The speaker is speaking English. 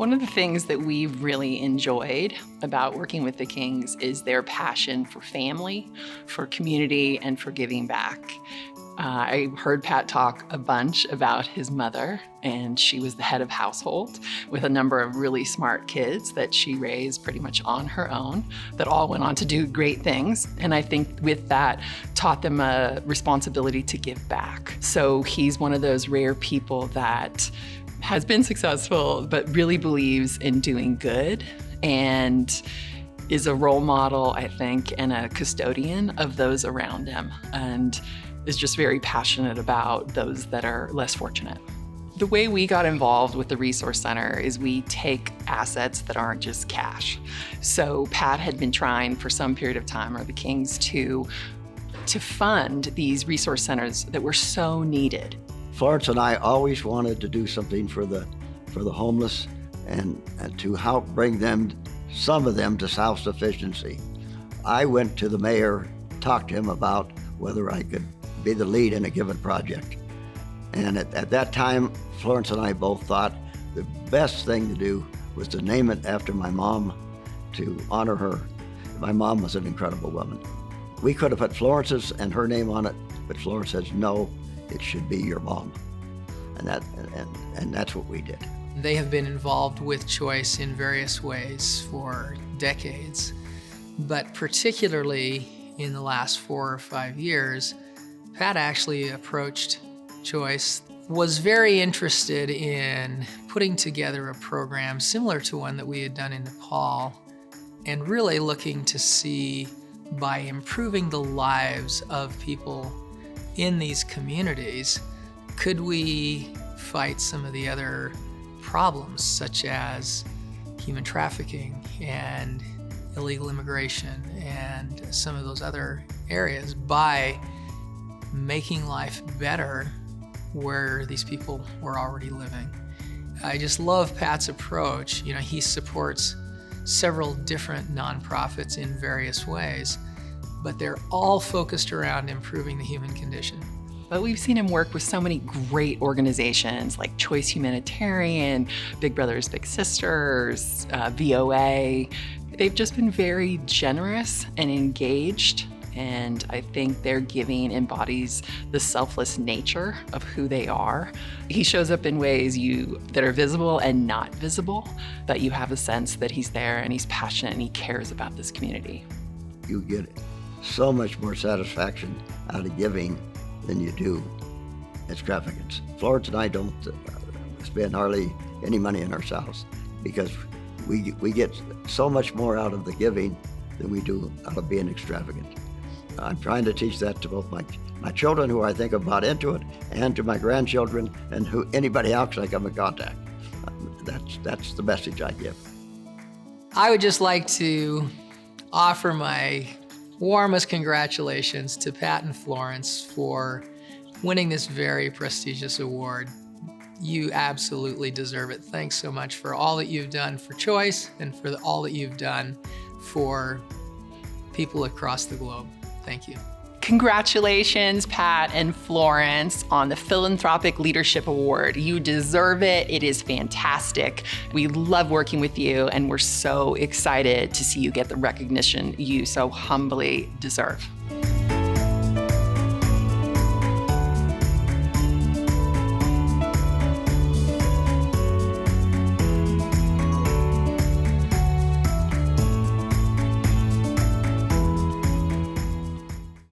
One of the things that we've really enjoyed about working with the Kings is their passion for family, for community, and for giving back. I heard Pat talk a bunch about his mother, and she was the head of household with a number of really smart kids that she raised pretty much on her own that all went on to do great things. And I think with that, taught them a responsibility to give back. So he's one of those rare people that has been successful, but really believes in doing good and is a role model, I think, and a custodian of those around him, and is just very passionate about those that are less fortunate. The way we got involved with the Resource Center is we take assets that aren't just cash. So Pat had been trying for some period of time, or the Kings, to fund these resource centers that were so needed. Florence and I always wanted to do something for the homeless and to help bring them, some of them, to self-sufficiency. I went to the mayor, talked to him about whether I could be the lead in a given project. And at that time, Florence and I both thought the best thing to do was to name it after my mom, to honor her. My mom was an incredible woman. We could have put Florence's and her name on it, but Florence says, no, it should be your mom. And that's what we did. They have been involved with CHOICE in various ways for decades, but particularly in the last 4 or 5 years, Pat actually approached CHOICE, was very interested in putting together a program similar to one that we had done in Nepal, and really looking to see, by improving the lives of people in these communities, could we fight some of the other problems, such as human trafficking and illegal immigration and some of those other areas, by making life better where these people were already living. I just love Pat's approach. You know, he supports several different nonprofits in various ways, but they're all focused around improving the human condition. But we've seen him work with so many great organizations like CHOICE Humanitarian, Big Brothers Big Sisters, VOA. They've just been very generous and engaged, and I think their giving embodies the selfless nature of who they are. He shows up in ways that are visible and not visible, but you have a sense that he's there and he's passionate and he cares about this community. You get so much more satisfaction out of giving than you do extravagance. Florence and I don't spend hardly any money on ourselves because we get so much more out of the giving than we do out of being extravagant. I'm trying to teach that to both my children, who I think have bought into it, and to my grandchildren, and anybody else I come in contact. That's the message I give. I would just like to offer my warmest congratulations to Pat and Florence for winning this very prestigious award. You absolutely deserve it. Thanks so much for all that you've done for CHOICE and for all that you've done for people across the globe. Thank you. Congratulations, Pat and Florence, on the Philanthropic Leadership Award. You deserve it. It is fantastic. We love working with you, and we're so excited to see you get the recognition you so humbly deserve.